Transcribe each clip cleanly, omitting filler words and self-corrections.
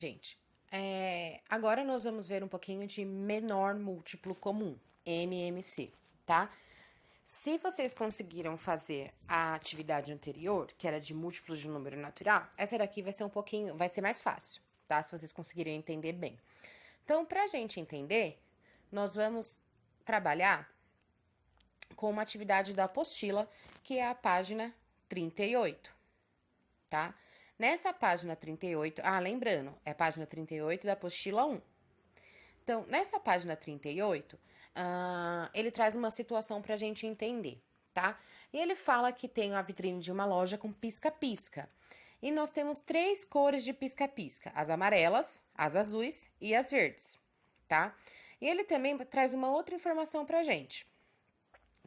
Gente, agora nós vamos ver um pouquinho de menor múltiplo comum, MMC, tá? Se vocês conseguiram fazer a atividade anterior, que era de múltiplos de um número natural, essa daqui vai ser vai ser mais fácil, tá? Se vocês conseguirem entender bem. Então, pra gente entender, nós vamos trabalhar com uma atividade da apostila, que é a página 38, tá? Nessa página 38, lembrando, é a página 38 da apostila 1. Então, nessa página 38, ele traz uma situação pra gente entender, tá? E ele fala que tem a vitrine de uma loja com pisca-pisca. E nós temos 3 cores de pisca-pisca: as amarelas, as azuis e as verdes, tá? E ele também traz uma outra informação pra gente,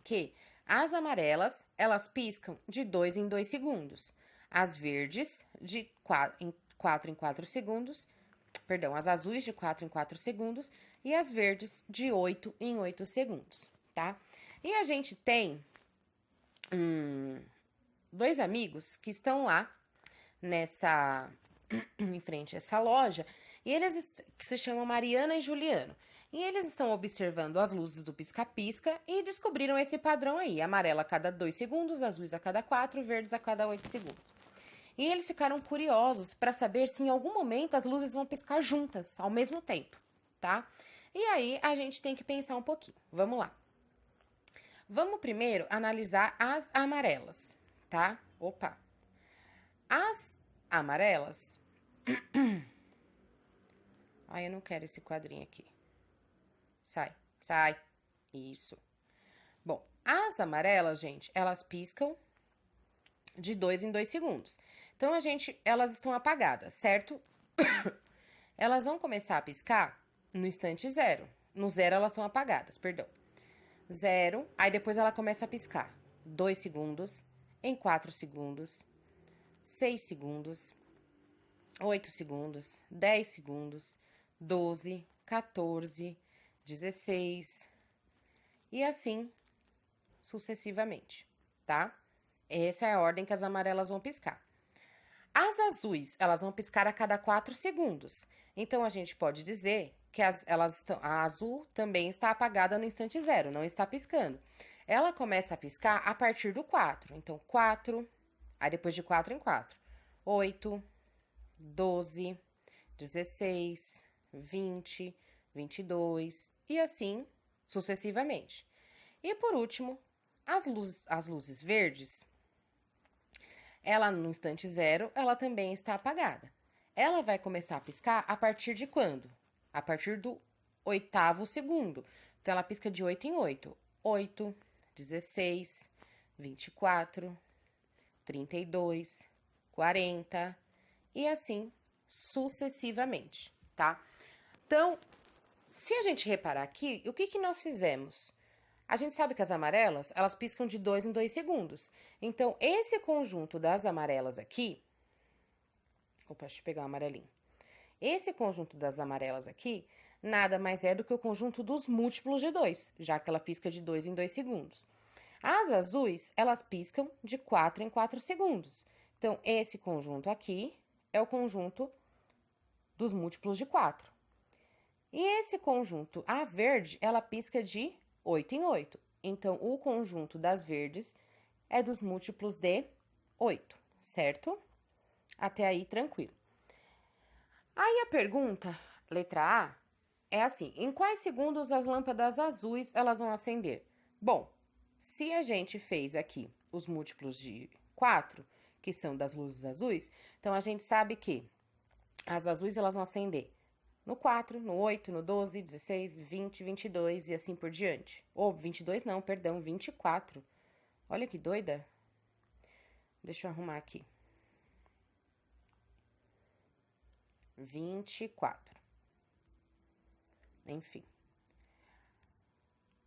que as amarelas, elas piscam de 2 em 2 segundos. As verdes, de 4 em 4 segundos. Perdão, as azuis de 4 em 4 segundos. E as verdes de 8 em 8 segundos, tá? E a gente tem dois amigos que estão lá em frente a essa loja, e eles que se chamam Mariana e Juliano. E eles estão observando as luzes do pisca-pisca e descobriram esse padrão aí: amarela a cada 2 segundos, azuis a cada 4, verdes a cada 8 segundos. E eles ficaram curiosos para saber se em algum momento as luzes vão piscar juntas, ao mesmo tempo, tá? E aí a gente tem que pensar um pouquinho. Vamos lá. Vamos primeiro analisar as amarelas, tá? Opa! As amarelas. Ai, eu não quero esse quadrinho aqui. Sai, sai. Isso. Bom, as amarelas, gente, elas piscam de 2 em 2 segundos. Então, elas estão apagadas, certo? Elas vão começar a piscar no instante zero. No zero, elas estão apagadas, perdão. Zero, aí depois ela começa a piscar. 2 segundos, em 4 segundos, 6 segundos, 8 segundos, 10 segundos, 12, 14, 16 e assim sucessivamente, tá? Essa é a ordem que as amarelas vão piscar. As azuis, elas vão piscar a cada 4 segundos. Então, a gente pode dizer que a azul também está apagada no instante zero, não está piscando. Ela começa a piscar a partir do 4. Então, 4, aí depois de 4 em 4. 8, 12, 16, 20, 22 e assim sucessivamente. E por último, as luzes verdes, ela no instante zero, ela também está apagada. Ela vai começar a piscar a partir de quando? A partir do 8º segundo. Então, ela pisca de 8 em 8. 8, 16, 24, 32, 40 e assim sucessivamente, tá? Então, se a gente reparar aqui, o que que nós fizemos? A gente sabe que as amarelas, elas piscam de 2 em 2 segundos. Então, esse conjunto das amarelas aqui... Opa, deixa eu pegar o amarelinho. Esse conjunto das amarelas aqui, nada mais é do que o conjunto dos múltiplos de 2, já que ela pisca de 2 em 2 segundos. As azuis, elas piscam de 4 em 4 segundos. Então, esse conjunto aqui é o conjunto dos múltiplos de 4. E esse conjunto, a verde, ela pisca de 8 em 8. Então, o conjunto das verdes é dos múltiplos de 8, certo? Até aí, tranquilo. Aí a pergunta, letra A, é assim: em quais segundos as lâmpadas azuis elas vão acender? Bom, se a gente fez aqui os múltiplos de 4, que são das luzes azuis, então a gente sabe que as azuis elas vão acender no 4, no 8, no 12, 16, 20, 22 e assim por diante. Ou 22 não, perdão, 24. Olha que doida. Deixa eu arrumar aqui. 24. Enfim.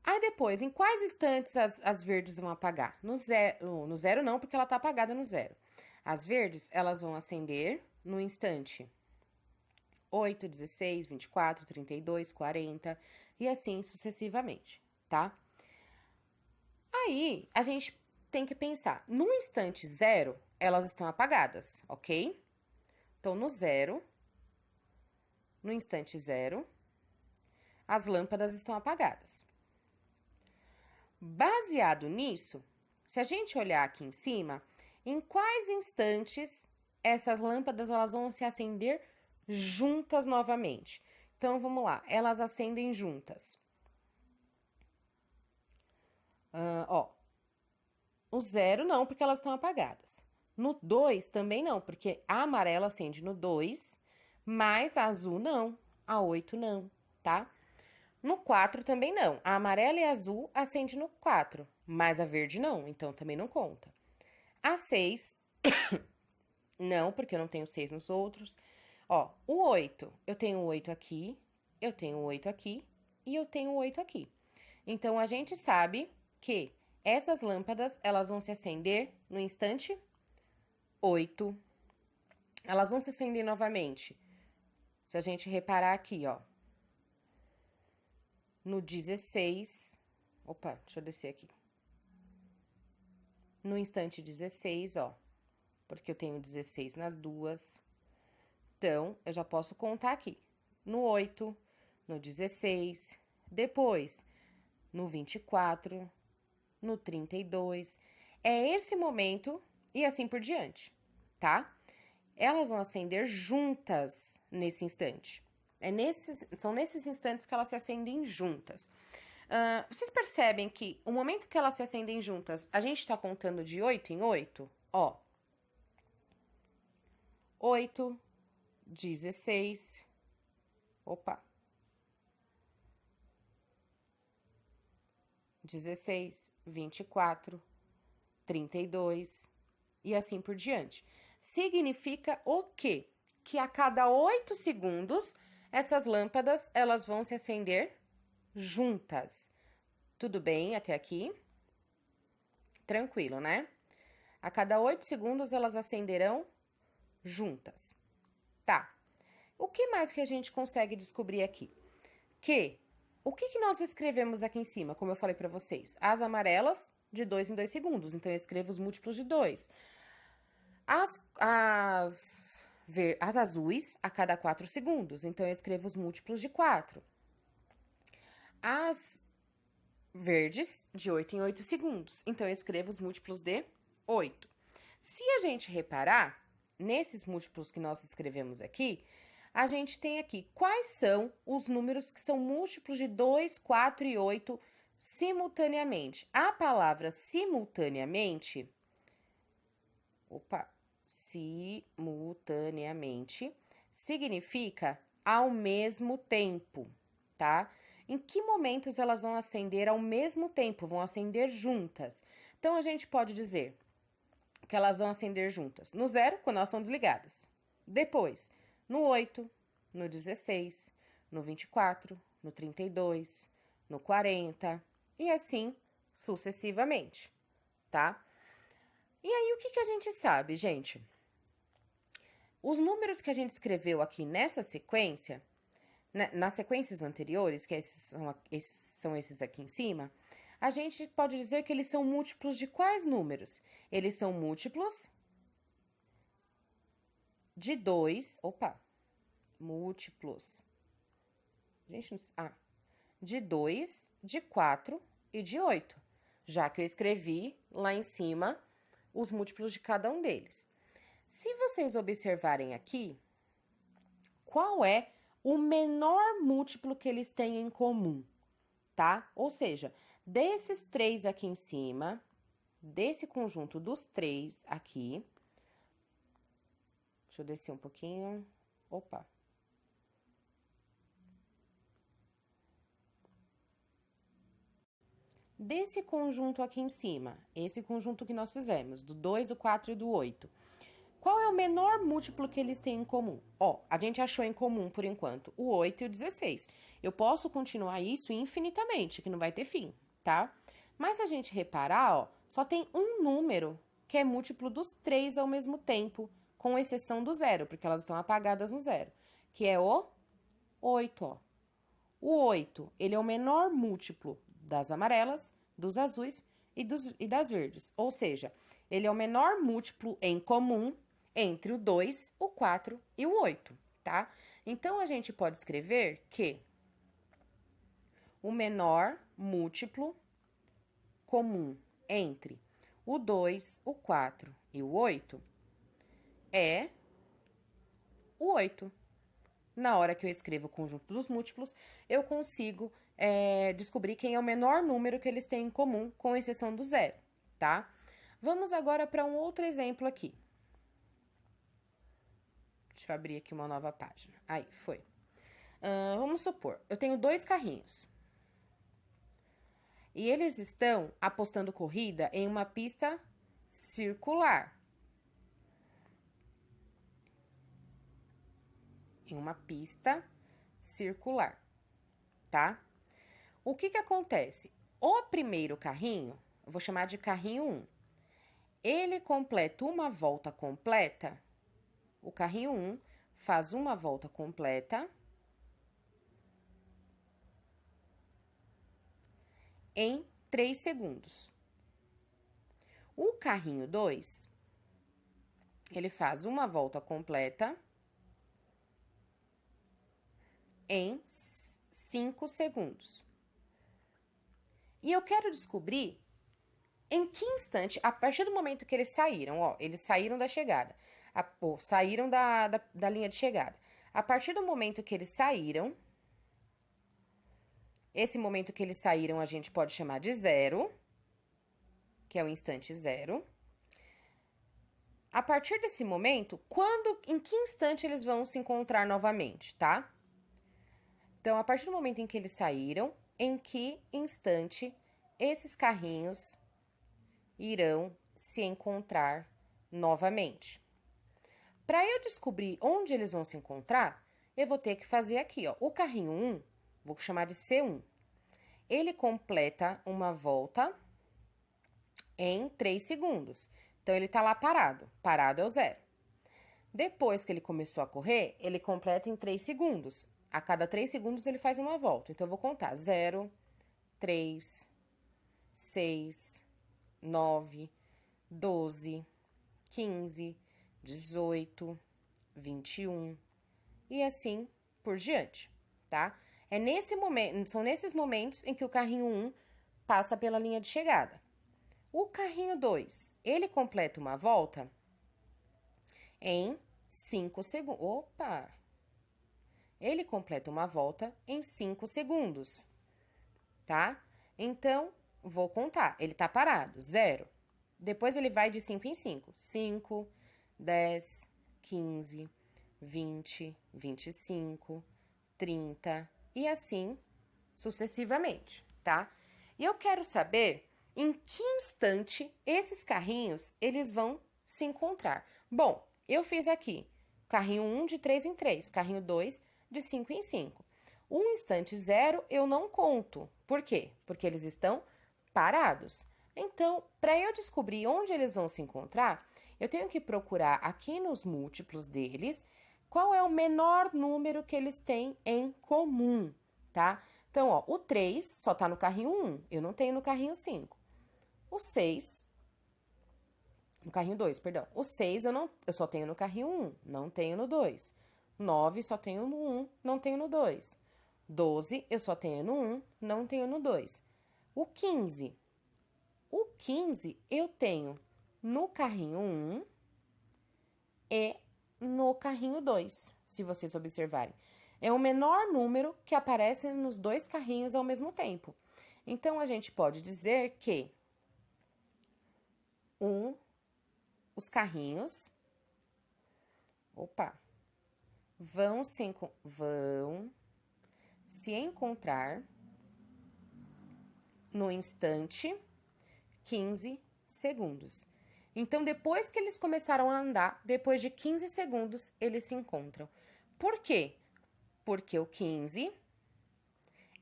Aí depois, em quais instantes as verdes vão apagar? No zero não, porque ela tá apagada no zero. As verdes, elas vão acender no instante 8, 16, 24, 32, 40 e assim sucessivamente, tá? Aí, a gente tem que pensar, no instante zero, elas estão apagadas, ok? Então, no zero, no instante 0, as lâmpadas estão apagadas. Baseado nisso, se a gente olhar aqui em cima, em quais instantes essas lâmpadas elas vão se acender juntas novamente? Então, vamos lá, elas acendem juntas. O 0 não, porque elas estão apagadas. No 2 também não, porque a amarela acende no 2, mas a azul não, a 8 não, tá? No 4 também não. A amarela e a azul acende no 4, mas a verde não, então também não conta. A 6, não, porque eu não tenho 6 nos outros. Ó, o 8, eu tenho 8 aqui, eu tenho 8 aqui e eu tenho 8 aqui. Então, a gente sabe que essas lâmpadas, elas vão se acender no instante 8. Elas vão se acender novamente. Se a gente reparar aqui, ó. No 16. Opa, deixa eu descer aqui. No instante 16, ó. Porque eu tenho 16 nas duas. Então, eu já posso contar aqui. No 8, no 16, depois no 24, no 32. É esse momento e assim por diante, tá? Elas vão acender juntas nesse instante. São nesses instantes que elas se acendem juntas. Vocês percebem que o momento que elas se acendem juntas, a gente tá contando de 8 em 8? Ó. 8, 16. Opa. 16, 24, 32 e assim por diante. Significa o quê? Que a cada 8 segundos, essas lâmpadas, elas vão se acender juntas. Tudo bem até aqui? Tranquilo, né? A cada 8 segundos, elas acenderão juntas. Tá. O que mais que a gente consegue descobrir aqui? O que nós escrevemos aqui em cima, como eu falei pra vocês? As amarelas, de 2 em 2 segundos. Então, eu escrevo os múltiplos de 2. As azuis, a cada 4 segundos. Então, eu escrevo os múltiplos de 4. As verdes, de 8 em 8 segundos. Então, eu escrevo os múltiplos de 8. Se a gente reparar, nesses múltiplos que nós escrevemos aqui, a gente tem aqui quais são os números que são múltiplos de 2, 4 e 8 simultaneamente. A palavra simultaneamente, simultaneamente, significa ao mesmo tempo, tá? Em que momentos elas vão acender ao mesmo tempo, vão acender juntas? Então, a gente pode dizer que elas vão acender juntas no 0, quando elas são desligadas. Depois, no 8, no 16, no 24, no 32, no 40 e assim sucessivamente, tá? E aí, o que a gente sabe, gente? Os números que a gente escreveu aqui nessa sequência, nas sequências anteriores, que são esses aqui em cima, a gente pode dizer que eles são múltiplos de quais números? Eles são múltiplos de 2, múltiplos, de 2, de 4 e de 8, já que eu escrevi lá em cima os múltiplos de cada um deles. Se vocês observarem aqui, qual é o menor múltiplo que eles têm em comum, tá? Ou seja, desses 3 aqui em cima, desse conjunto dos 3 aqui, deixa eu descer um pouquinho, Desse conjunto aqui em cima, esse conjunto que nós fizemos, do 2, do 4 e do 8, qual é o menor múltiplo que eles têm em comum? Ó, a gente achou em comum, por enquanto, o 8 e o 16. Eu posso continuar isso infinitamente, que não vai ter fim, tá? Mas se a gente reparar, ó, só tem um número que é múltiplo dos 3 ao mesmo tempo, com exceção do 0, porque elas estão apagadas no 0, que é o 8, ó. O 8, ele é o menor múltiplo das amarelas, dos azuis e das verdes. Ou seja, ele é o menor múltiplo em comum entre o 2, o 4 e o 8, tá? Então, a gente pode escrever que o menor múltiplo comum entre o 2, o 4 e o 8 é o 8. Na hora que eu escrevo o conjunto dos múltiplos, eu consigo descobrir quem é o menor número que eles têm em comum, com exceção do zero, tá? Vamos agora para um outro exemplo aqui. Deixa eu abrir aqui uma nova página. Aí, foi. Vamos supor, eu tenho 2 carrinhos. E eles estão apostando corrida em uma pista circular. Em uma pista circular, tá? O que acontece? O primeiro carrinho, eu vou chamar de carrinho 1. Ele completa uma volta completa. O carrinho 1 faz uma volta completa em 3 segundos. O carrinho 2, ele faz uma volta completa em 5 segundos. E eu quero descobrir em que instante, a partir do momento que eles saíram, ó, eles saíram da chegada, saíram da linha de chegada. A partir do momento que eles saíram, esse momento que eles saíram a gente pode chamar de 0, que é o instante 0. A partir desse momento, em que instante eles vão se encontrar novamente, tá? Então, a partir do momento em que eles saíram, em que instante esses carrinhos irão se encontrar novamente. Para eu descobrir onde eles vão se encontrar, eu vou ter que fazer aqui, ó, o carrinho 1, vou chamar de C1. Ele completa uma volta em 3 segundos. Então, ele tá lá parado. Parado é o 0. Depois que ele começou a correr, ele completa em 3 segundos. A cada 3 segundos, ele faz uma volta. Então, eu vou contar 0, 3, 6, 9, 12, 15, 18, 21 e assim por diante, tá? São nesses momentos em que o carrinho 1 passa pela linha de chegada. O carrinho 2, ele completa uma volta em 5 segundos. Opa! Ele completa uma volta em 5 segundos, tá? Então, vou contar. Ele tá parado, 0. Depois ele vai de 5 em 5. 5, 10, 15, 20, 25, 30 e assim sucessivamente, tá? E eu quero saber em que instante esses carrinhos eles vão se encontrar. Bom, eu fiz aqui carrinho 1 de 3 em 3, carrinho 2 de 5 em 5. O instante 0 eu não conto. Por quê? Porque eles estão parados. Então, para eu descobrir onde eles vão se encontrar, eu tenho que procurar aqui nos múltiplos deles qual é o menor número que eles têm em comum, tá? Então, ó, o 3 só tá no carrinho 1, eu não tenho no carrinho 5. O 6, no carrinho 2, perdão. O 6 eu só tenho no carrinho 1, não tenho no 2. 9 só tenho no 1, não tenho no 2. 12 eu só tenho no 1, não tenho no 2. O 15 eu tenho no carrinho 1 e no carrinho 2, se vocês observarem. É o menor número que aparece nos 2 carrinhos ao mesmo tempo. Então, a gente pode dizer que os carrinhos vão se encontrar no instante 15 segundos. Então, depois que eles começaram a andar, depois de 15 segundos, eles se encontram. Por quê? Porque o 15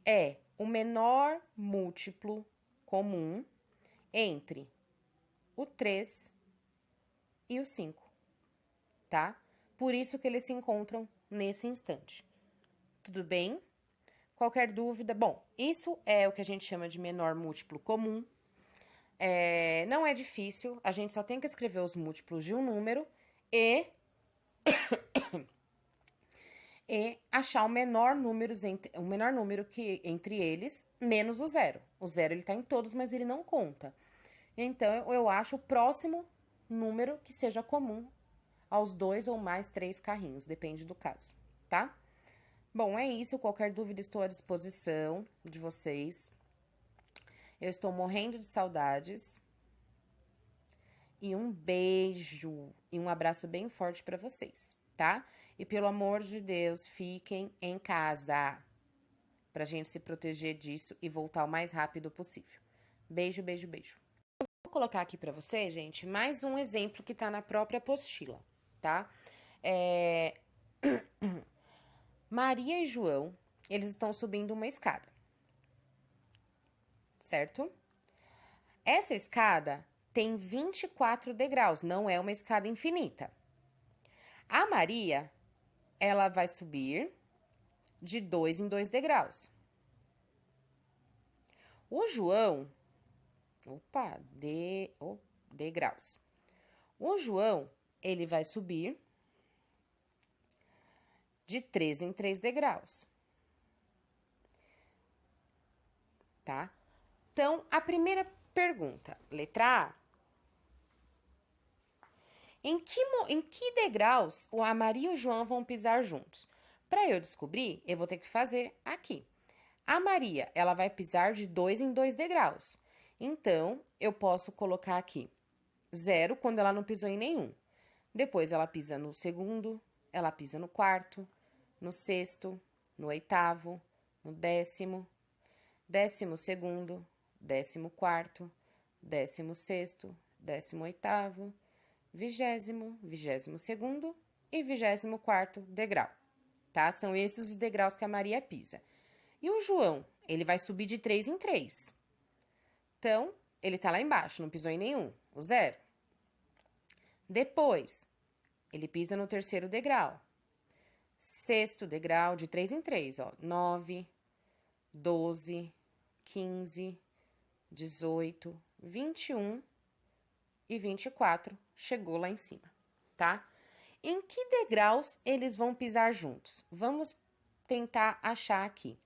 é o menor múltiplo comum entre o 3 e o 5, tá? Por isso que eles se encontram nesse instante. Tudo bem? Qualquer dúvida? Bom, isso é o que a gente chama de menor múltiplo comum. Não é difícil, a gente só tem que escrever os múltiplos de um número e e achar o menor número que entre eles, menos o zero. O zero, ele tá em todos, mas ele não conta. Então, eu acho o próximo número que seja comum aos 2 ou mais 3 carrinhos, depende do caso, tá? Bom, é isso. Qualquer dúvida, estou à disposição de vocês. Eu estou morrendo de saudades. E um beijo e um abraço bem forte para vocês, tá? E pelo amor de Deus, fiquem em casa pra gente se proteger disso e voltar o mais rápido possível. Beijo, beijo, beijo. Vou colocar aqui pra você, gente, mais um exemplo que tá na própria apostila, tá? Maria e João, eles estão subindo uma escada, certo? Essa escada tem 24 degraus, não é uma escada infinita. A Maria, ela vai subir de 2 em 2 degraus. O João, degraus. O João, ele vai subir de 3 em 3 degraus. Tá? Então, a primeira pergunta, letra A. Em que degraus a Maria e o João vão pisar juntos? Para eu descobrir, eu vou ter que fazer aqui. A Maria, ela vai pisar de 2 em 2 degraus. Então, eu posso colocar aqui 0 quando ela não pisou em nenhum. Depois, ela pisa no segundo, ela pisa no quarto, no sexto, no oitavo, no décimo, 12º, 14º, 16º, 18º, 20º, 22º e 24º degrau, tá? São esses os degraus que a Maria pisa. E o João, ele vai subir de 3 em 3. Então, ele tá lá embaixo, não pisou em nenhum, o 0. Depois, ele pisa no 3º degrau. 6º degrau, de 3 em 3, ó. 9, 12, 15, 18, 21 e 24. Chegou lá em cima, tá? Em que degraus eles vão pisar juntos? Vamos tentar achar aqui.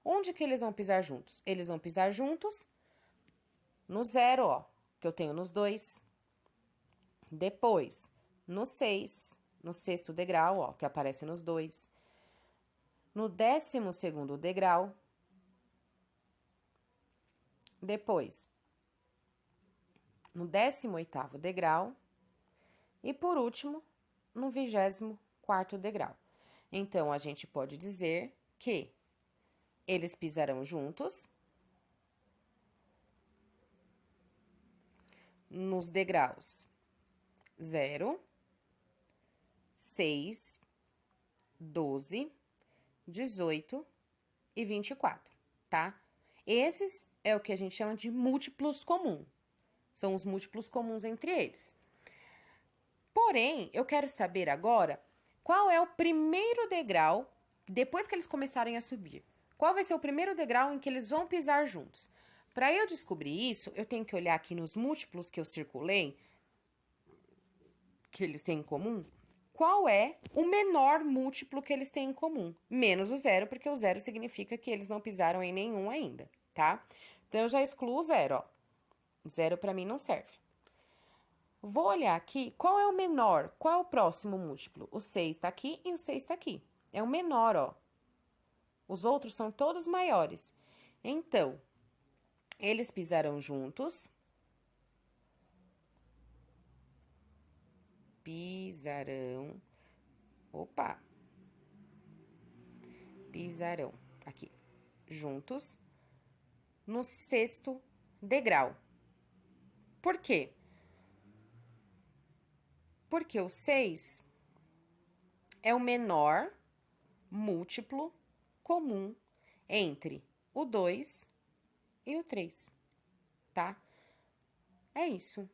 Onde que eles vão pisar juntos? Eles vão pisar juntos no 0, ó, que eu tenho nos 2. Depois, no 6, no 6º degrau, ó, que aparece nos 2. No 12º degrau. Depois, no 18º degrau. E, por último, no 24º degrau. Então, a gente pode dizer que eles pisarão juntos nos degraus 0, 6, 12, 18 e 24, tá? Esses é o que a gente chama de múltiplos comuns. São os múltiplos comuns entre eles. Porém, eu quero saber agora qual é o primeiro degrau, depois que eles começarem a subir. Qual vai ser o primeiro degrau em que eles vão pisar juntos? Para eu descobrir isso, eu tenho que olhar aqui nos múltiplos que eu circulei, que eles têm em comum. Qual é o menor múltiplo que eles têm em comum? Menos o 0, porque o 0 significa que eles não pisaram em nenhum ainda, tá? Então, eu já excluo o 0, ó. 0 para mim não serve. Vou olhar aqui, qual é o menor? Qual é o próximo múltiplo? O 6 tá aqui e o 6 tá aqui. É o menor, ó. Os outros são todos maiores. Então, eles pisarão juntos. Pisarão. Opa! Pisarão. Aqui. Juntos. No 6º degrau. Por quê? Porque o 6 é o menor múltiplo comum entre o 2 e o 3, tá? É isso.